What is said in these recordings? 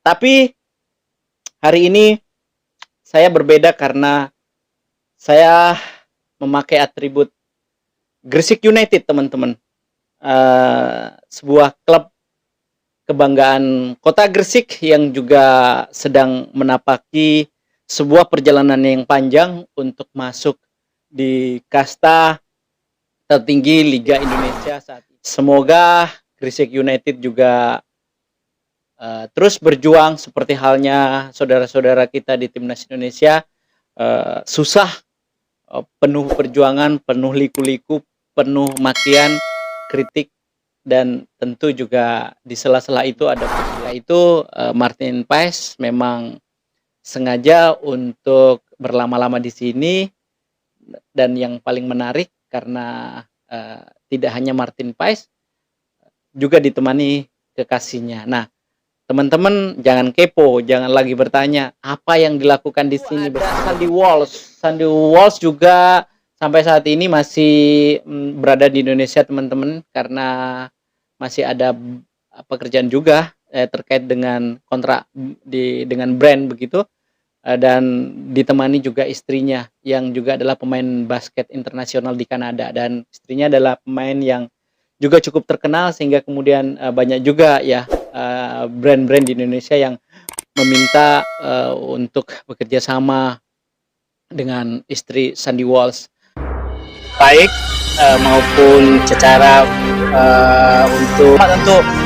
Tapi hari ini saya berbeda karena saya memakai atribut Gresik United, teman-teman. Sebuah klub kebanggaan Kota Gresik yang juga sedang menapaki sebuah perjalanan yang panjang untuk masuk di kasta tertinggi Liga Indonesia saat ini. Semoga Gresik United juga terus berjuang seperti halnya saudara-saudara kita di Timnas Indonesia. Susah, penuh perjuangan, penuh liku-liku, penuh makian, kritik, dan tentu juga di sela-sela itu ada itu Martin Paes memang sengaja untuk berlama-lama di sini, dan yang paling menarik karena tidak hanya Martin Paes, juga ditemani kekasihnya. Nah, teman-teman jangan kepo, jangan lagi bertanya apa yang dilakukan di sini. Sandy Walsh juga sampai saat ini masih berada di Indonesia, teman-teman, karena masih ada pekerjaan juga terkait dengan kontrak dengan brand begitu, dan ditemani juga istrinya yang juga adalah pemain basket internasional di Kanada, dan istrinya adalah pemain yang juga cukup terkenal sehingga kemudian banyak juga ya brand-brand di Indonesia yang meminta untuk bekerja sama dengan istri Sandy Walsh, baik maupun secara untuk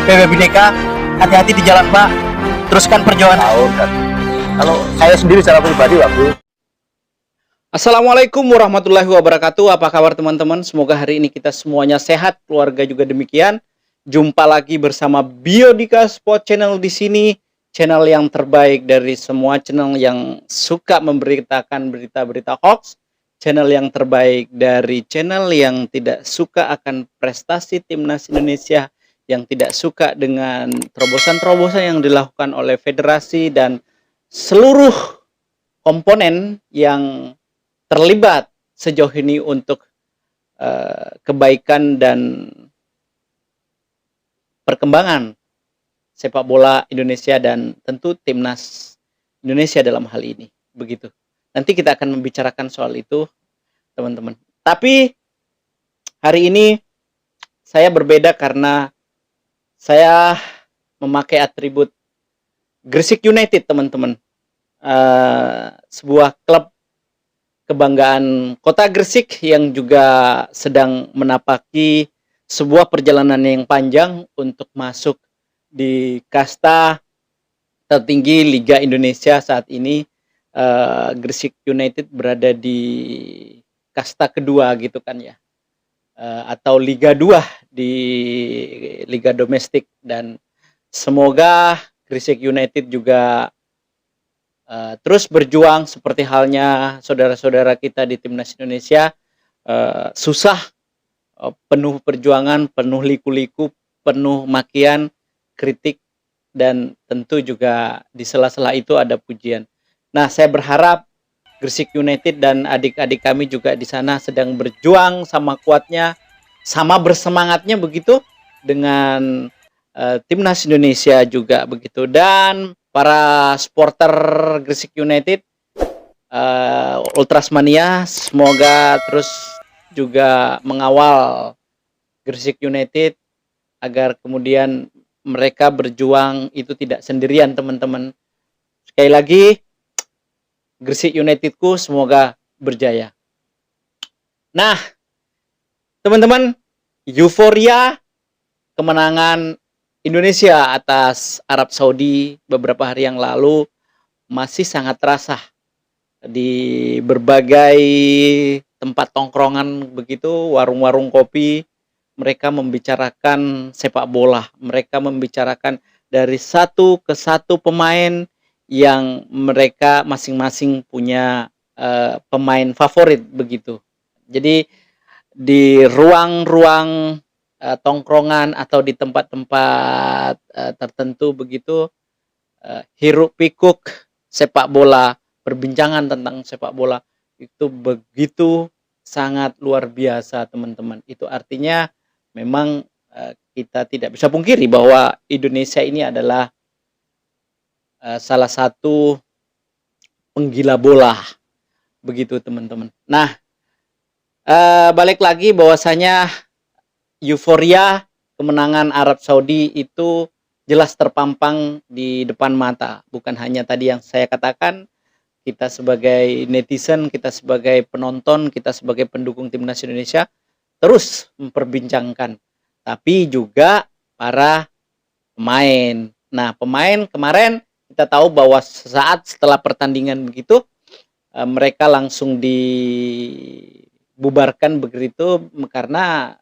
PB Bhinneka. Hati-hati di jalan, Pak. Teruskan perjuangan. Kalau saya sendiri secara pribadi, Pak. Assalamualaikum warahmatullahi wabarakatuh. Apa kabar, teman-teman? Semoga hari ini kita semuanya sehat, keluarga juga demikian. Jumpa lagi bersama Biodika Sport Channel di sini, channel yang terbaik dari semua channel yang suka memberitakan berita-berita hoax, channel yang terbaik dari channel yang tidak suka akan prestasi Timnas Indonesia, yang tidak suka dengan terobosan-terobosan yang dilakukan oleh federasi dan seluruh komponen yang terlibat sejauh ini untuk kebaikan dan perkembangan sepak bola Indonesia dan tentu Timnas Indonesia dalam hal ini. Begitu. Nanti kita akan membicarakan soal itu, teman-teman. Tapi hari ini saya berbeda karena saya memakai atribut Gresik United, teman-teman. Sebuah klub kebanggaan Kota Gresik yang juga sedang menapaki sebuah perjalanan yang panjang untuk masuk di kasta tertinggi Liga Indonesia saat ini. Gresik United berada di kasta kedua gitu kan ya, atau Liga 2 di Liga Domestik, dan semoga Gresik United juga terus berjuang seperti halnya saudara-saudara kita di Timnas Indonesia. Susah, penuh perjuangan, penuh liku-liku, penuh makian, kritik, dan tentu juga di sela-sela itu ada pujian. Nah, saya berharap Gresik United dan adik-adik kami juga di sana sedang berjuang sama kuatnya, sama bersemangatnya begitu dengan Timnas Indonesia juga begitu. Dan para supporter Gresik United, Ultrasmania, semoga terus juga mengawal Gresik United agar kemudian mereka berjuang itu tidak sendirian, teman-teman. Sekali lagi, Gresik Unitedku semoga berjaya. Nah, teman-teman, euforia kemenangan Indonesia atas Arab Saudi beberapa hari yang lalu masih sangat terasa di berbagai tempat tongkrongan begitu, warung-warung kopi. Mereka membicarakan sepak bola, mereka membicarakan dari satu ke satu pemain yang mereka masing-masing punya pemain favorit begitu. Jadi di ruang-ruang tongkrongan atau di tempat-tempat tertentu begitu, hiruk pikuk sepak bola, perbincangan tentang sepak bola itu begitu sangat luar biasa, teman-teman. Itu artinya memang kita tidak bisa pungkiri bahwa Indonesia ini adalah salah satu penggila bola, begitu teman-teman. Nah, balik lagi bahwasanya euforia kemenangan Arab Saudi itu jelas terpampang di depan mata. Bukan hanya tadi yang saya katakan, kita sebagai netizen, kita sebagai penonton, kita sebagai pendukung timnas Indonesia terus memperbincangkan, tapi juga para pemain. Nah, pemain kemarin kita tahu bahwa saat setelah pertandingan begitu, mereka langsung dibubarkan begitu karena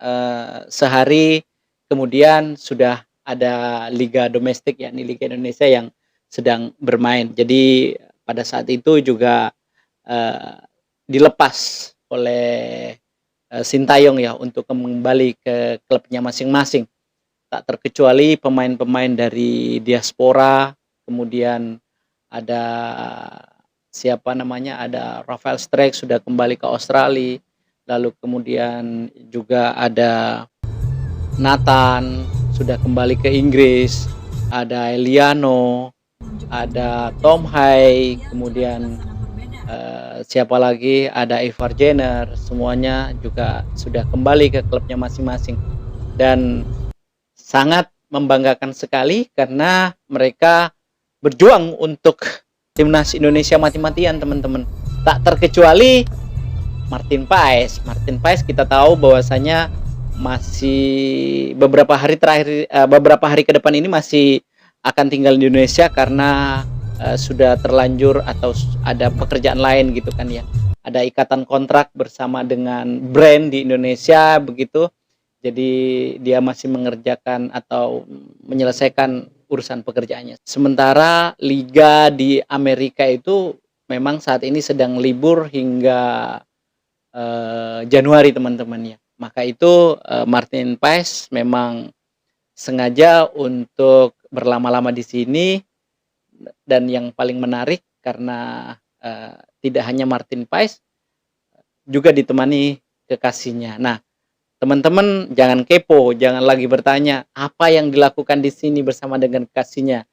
sehari kemudian sudah ada liga domestik, yakni Liga Indonesia yang sedang bermain. Jadi pada saat itu juga dilepas oleh Sintayong ya untuk kembali ke klubnya masing-masing. Tak terkecuali pemain-pemain dari diaspora, kemudian ada siapa namanya, ada Rafael Strijk sudah kembali ke Australia, lalu kemudian juga ada Nathan sudah kembali ke Inggris, ada Eliano, ada Tom Hai, kemudian siapa lagi, ada Ivar Jenner, semuanya juga sudah kembali ke klubnya masing-masing. Dan sangat membanggakan sekali karena mereka berjuang untuk timnas Indonesia mati-matian, teman-teman. Tak terkecuali Martin Paes. Martin Paes kita tahu bahwasanya masih beberapa hari ke depan ini masih akan tinggal di Indonesia karena sudah terlanjur atau ada pekerjaan lain gitu kan ya. Ada ikatan kontrak bersama dengan brand di Indonesia begitu. Jadi dia masih mengerjakan atau menyelesaikan urusan pekerjaannya. Sementara liga di Amerika itu memang saat ini sedang libur hingga Januari, teman-teman ya. Maka itu Martin Paes memang sengaja untuk berlama-lama di sini, dan yang paling menarik karena tidak hanya Martin Paes, juga ditemani kekasihnya. Nah, teman-teman jangan kepo, jangan lagi bertanya apa yang dilakukan di sini bersama dengan kekasihnya.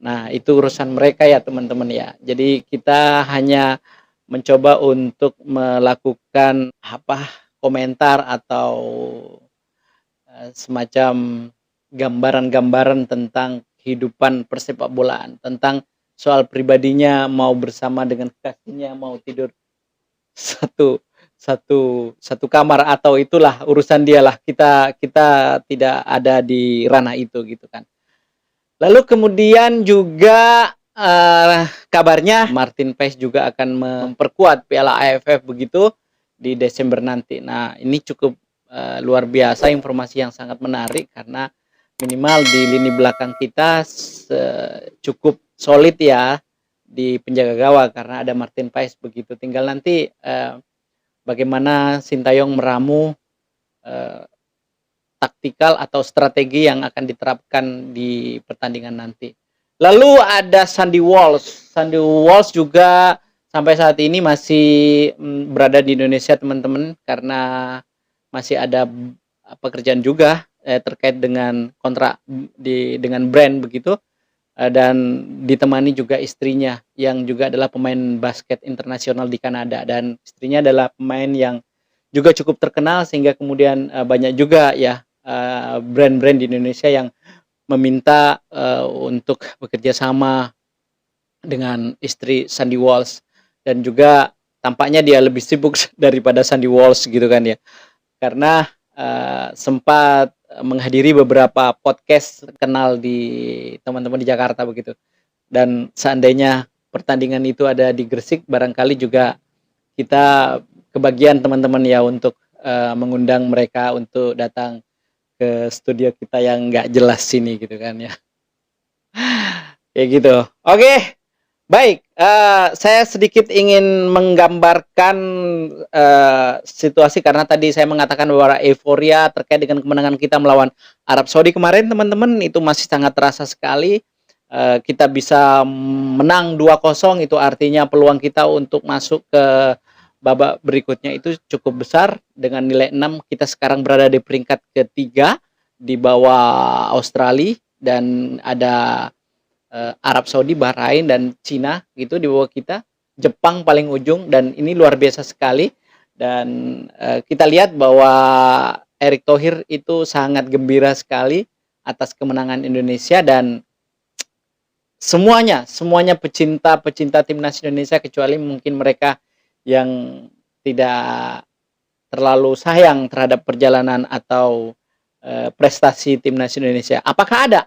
Nah, itu urusan mereka ya teman-teman ya. Jadi kita hanya mencoba untuk melakukan komentar atau semacam gambaran-gambaran tentang kehidupan persepak bolaan, tentang soal pribadinya, mau bersama dengan kekasihnya, mau tidur satu kamar atau itulah urusan dialah, kita tidak ada di ranah itu gitu kan. Lalu kemudian juga kabarnya Martin Paes juga akan memperkuat Piala AFF begitu di Desember nanti. Nah, ini cukup luar biasa, informasi yang sangat menarik karena minimal di lini belakang kita cukup solid ya di penjaga gawang karena ada Martin Paes begitu. Tinggal nanti bagaimana Sintayong meramu taktikal atau strategi yang akan diterapkan di pertandingan nanti. Lalu ada Sandy Walsh. Sandy Walsh juga sampai saat ini masih berada di Indonesia, teman-teman, karena masih ada pekerjaan juga terkait dengan kontrak dengan brand begitu, dan ditemani juga istrinya yang juga adalah pemain basket internasional di Kanada, dan istrinya adalah pemain yang juga cukup terkenal sehingga kemudian banyak juga ya brand-brand di Indonesia yang meminta untuk bekerja sama dengan istri Sandy Walsh, dan juga tampaknya dia lebih sibuk daripada Sandy Walsh gitu kan ya, karena sempat menghadiri beberapa podcast kenal di teman-teman di Jakarta begitu. Dan seandainya pertandingan itu ada di Gresik, barangkali juga kita kebagian teman-teman ya untuk mengundang mereka untuk datang ke studio kita yang nggak jelas sini gitu kan ya. Kayak gitu. Oke. Baik, saya sedikit ingin menggambarkan situasi karena tadi saya mengatakan bahwa euforia terkait dengan kemenangan kita melawan Arab Saudi kemarin, teman-teman, itu masih sangat terasa sekali. Kita bisa menang 2-0, itu artinya peluang kita untuk masuk ke babak berikutnya itu cukup besar. Dengan nilai 6, kita sekarang berada di peringkat ketiga di bawah Australia, dan ada Arab Saudi, Bahrain, dan Cina gitu di bawah kita. Jepang paling ujung, dan ini luar biasa sekali. Dan kita lihat bahwa Erick Thohir itu sangat gembira sekali atas kemenangan Indonesia, dan semuanya pecinta timnas Indonesia, kecuali mungkin mereka yang tidak terlalu sayang terhadap perjalanan atau prestasi timnas Indonesia. Apakah ada?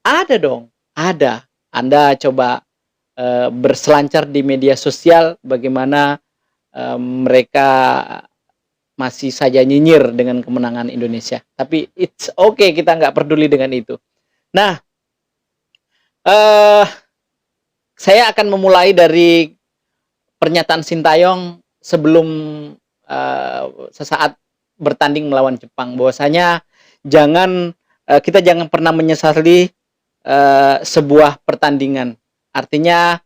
Ada dong, ada. Anda coba berselancar di media sosial bagaimana mereka masih saja nyinyir dengan kemenangan Indonesia. Tapi it's okay, kita nggak peduli dengan itu. Nah, saya akan memulai dari pernyataan Sintayong sebelum sesaat bertanding melawan Jepang, bahwasanya kita jangan pernah menyesali sebuah pertandingan. Artinya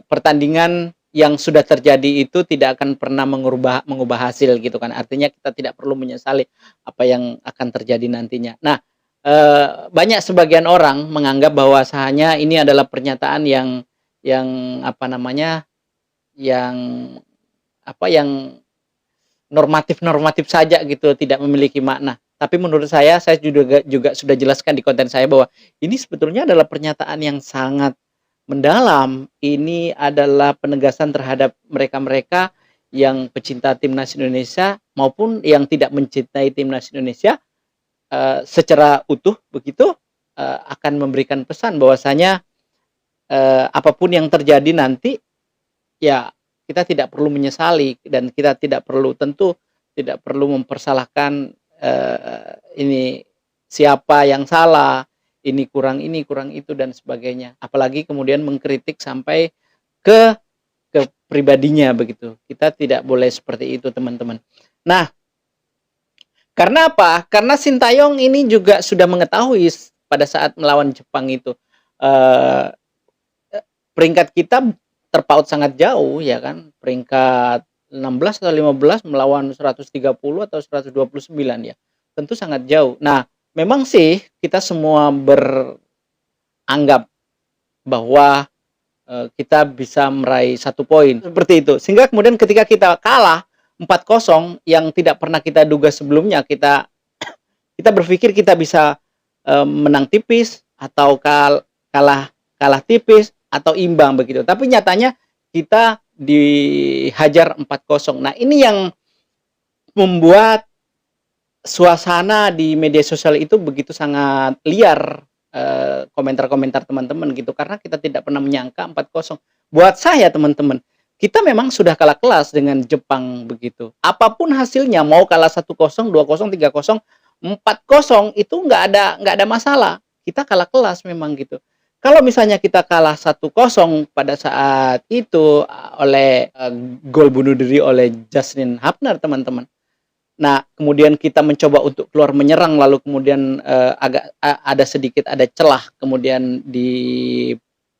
pertandingan yang sudah terjadi itu tidak akan pernah mengubah hasil gitu kan. Artinya kita tidak perlu menyesali apa yang akan terjadi nantinya. Nah, banyak sebagian orang menganggap bahwasanya ini adalah pernyataan yang apa namanya, yang normatif saja gitu, tidak memiliki makna. Tapi menurut saya juga sudah jelaskan di konten saya bahwa ini sebetulnya adalah pernyataan yang sangat mendalam. Ini adalah penegasan terhadap mereka-mereka yang pecinta timnas Indonesia maupun yang tidak mencintai timnas Indonesia secara utuh begitu, akan memberikan pesan bahwasanya apapun yang terjadi nanti, ya kita tidak perlu menyesali, dan kita tentu tidak perlu mempersalahkan ini siapa yang salah, ini kurang itu dan sebagainya. Apalagi kemudian mengkritik sampai ke pribadinya begitu. Kita tidak boleh seperti itu, teman-teman. Nah, karena apa? Karena Sintayong ini juga sudah mengetahui pada saat melawan Jepang itu peringkat kita terpaut sangat jauh, ya kan? Peringkat 16 atau 15 melawan 130 atau 129 ya. Tentu sangat jauh. Nah, memang sih kita semua beranggap bahwa kita bisa meraih 1 poin seperti itu. Sehingga kemudian ketika kita kalah 4-0 yang tidak pernah kita duga sebelumnya, kita berpikir kita bisa menang tipis atau kalah tipis atau imbang begitu. Tapi nyatanya kita dihajar 4-0. Nah, ini yang membuat suasana di media sosial itu begitu sangat liar, komentar-komentar teman-teman gitu, karena kita tidak pernah menyangka 4-0. Buat saya, teman-teman, kita memang sudah kalah kelas dengan Jepang begitu. Apapun hasilnya, mau kalah 1-0, 2-0, 3-0, 4-0 itu nggak ada masalah. Kita kalah kelas memang gitu. Kalau misalnya kita kalah 1-0 pada saat itu oleh gol bunuh diri oleh Justin Hapner, teman-teman. Nah, kemudian kita mencoba untuk keluar menyerang, lalu kemudian agak ada celah kemudian di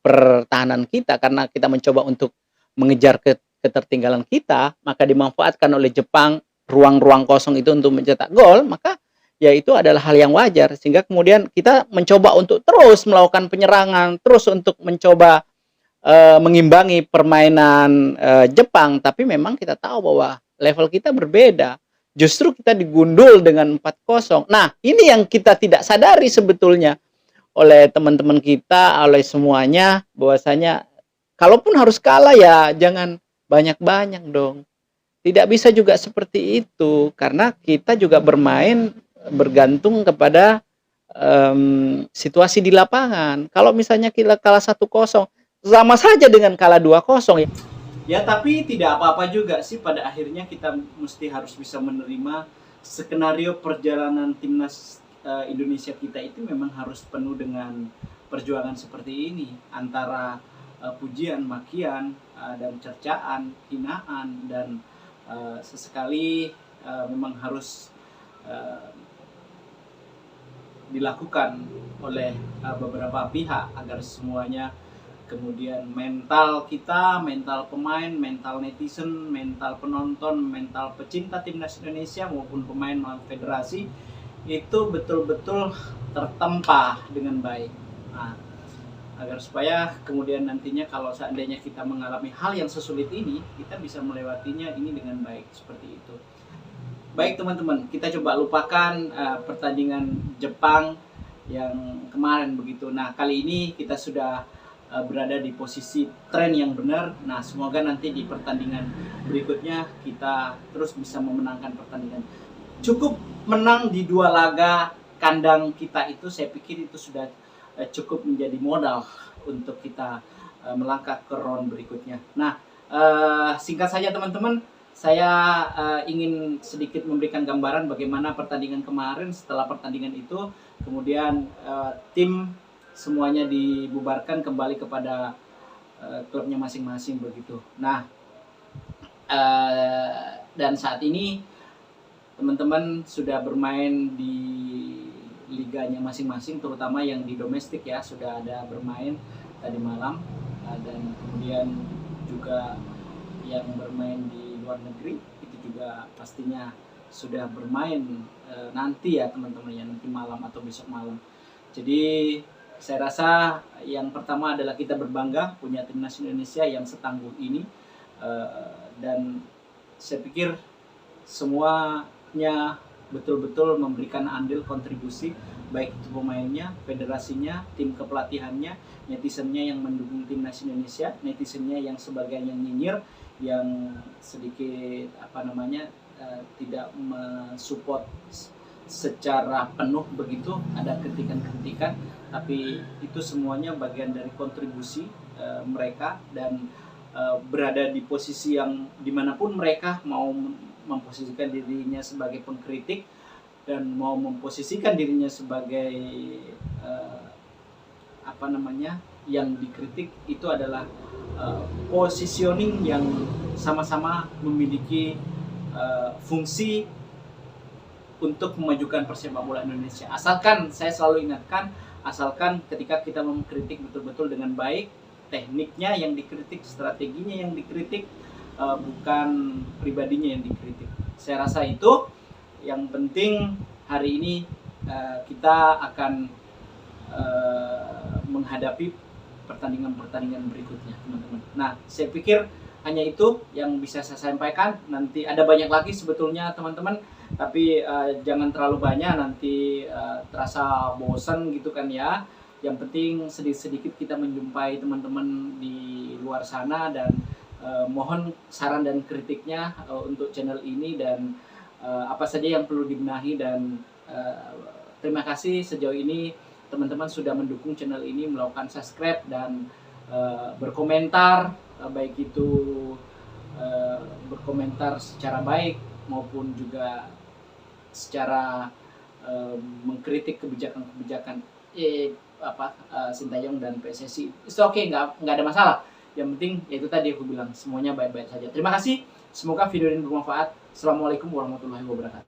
pertahanan kita karena kita mencoba untuk mengejar ketertinggalan kita, maka dimanfaatkan oleh Jepang ruang-ruang kosong itu untuk mencetak gol, maka ya itu adalah hal yang wajar, sehingga kemudian kita mencoba untuk terus melakukan penyerangan, terus untuk mencoba mengimbangi permainan Jepang. Tapi memang kita tahu bahwa level kita berbeda, justru kita digundul dengan 4-0. Nah, ini yang kita tidak sadari sebetulnya oleh teman-teman kita, oleh semuanya, bahwasanya kalaupun harus kalah ya jangan banyak-banyak dong. Tidak bisa juga seperti itu, karena kita juga bermain bergantung kepada situasi di lapangan. Kalau misalnya kita kalah 1-0, sama saja dengan kalah 2-0 ya. Ya, tapi tidak apa-apa juga sih, pada akhirnya kita mesti harus bisa menerima skenario perjalanan timnas Indonesia kita itu memang harus penuh dengan perjuangan seperti ini, antara pujian, makian, dan cercaan, hinaan, dan sesekali memang harus dilakukan oleh beberapa pihak agar semuanya kemudian mental kita, mental pemain, mental netizen, mental penonton, mental pecinta timnas Indonesia maupun pemain federasi itu betul-betul tertempa dengan baik. Nah, agar supaya kemudian nantinya kalau seandainya kita mengalami hal yang sesulit ini, kita bisa melewatinya ini dengan baik, seperti itu. Baik teman-teman, kita coba lupakan pertandingan Jepang yang kemarin begitu. Nah, kali ini kita sudah berada di posisi tren yang benar. Nah, semoga nanti di pertandingan berikutnya kita terus bisa memenangkan pertandingan. Cukup menang di 2 laga kandang kita itu, saya pikir itu sudah cukup menjadi modal untuk kita melangkah ke round berikutnya. Nah, singkat saja teman-teman, saya ingin sedikit memberikan gambaran bagaimana pertandingan kemarin. Setelah pertandingan itu, kemudian tim semuanya dibubarkan kembali kepada klubnya masing-masing begitu. Nah, dan saat ini teman-teman sudah bermain di liganya masing-masing, terutama yang di domestik ya, sudah ada bermain tadi malam, dan kemudian juga yang bermain di luar negeri itu juga pastinya sudah bermain nanti ya teman-teman ya, nanti malam atau besok malam. Jadi saya rasa yang pertama adalah kita berbangga punya timnas Indonesia yang setangguh ini, dan saya pikir semuanya betul-betul memberikan andil kontribusi, baik itu pemainnya, federasinya, tim kepelatihannya, netizennya yang mendukung timnas Indonesia, netizennya yang sebagian yang nyinyir, yang sedikit tidak mensupport secara penuh begitu, ada kritikan-kritikan, tapi itu semuanya bagian dari kontribusi mereka, dan berada di posisi yang dimanapun mereka mau memposisikan dirinya sebagai pengkritik dan mau memposisikan dirinya sebagai yang dikritik, itu adalah positioning yang sama-sama memiliki fungsi untuk memajukan persepak bola Indonesia. Asalkan, saya selalu ingatkan, asalkan ketika kita mengkritik betul-betul dengan baik, tekniknya yang dikritik, strateginya yang dikritik, bukan pribadinya yang dikritik. Saya rasa itu yang penting. Hari ini kita akan menghadapi pertandingan-pertandingan berikutnya, teman-teman. Nah, saya pikir hanya itu yang bisa saya sampaikan. Nanti ada banyak lagi sebetulnya, teman-teman, tapi jangan terlalu banyak, nanti terasa bosan gitu kan ya. Yang penting sedikit-sedikit kita menjumpai teman-teman di luar sana, dan mohon saran dan kritiknya untuk channel ini, dan apa saja yang perlu dibenahi. Dan terima kasih sejauh ini teman-teman sudah mendukung channel ini, melakukan subscribe dan berkomentar, baik itu berkomentar secara baik maupun juga secara mengkritik kebijakan-kebijakan Sintayong dan PSSI. It's okay, nggak ada masalah. Yang penting yaitu tadi aku bilang, semuanya baik-baik saja. Terima kasih. Semoga video ini bermanfaat. Assalamualaikum warahmatullahi wabarakatuh.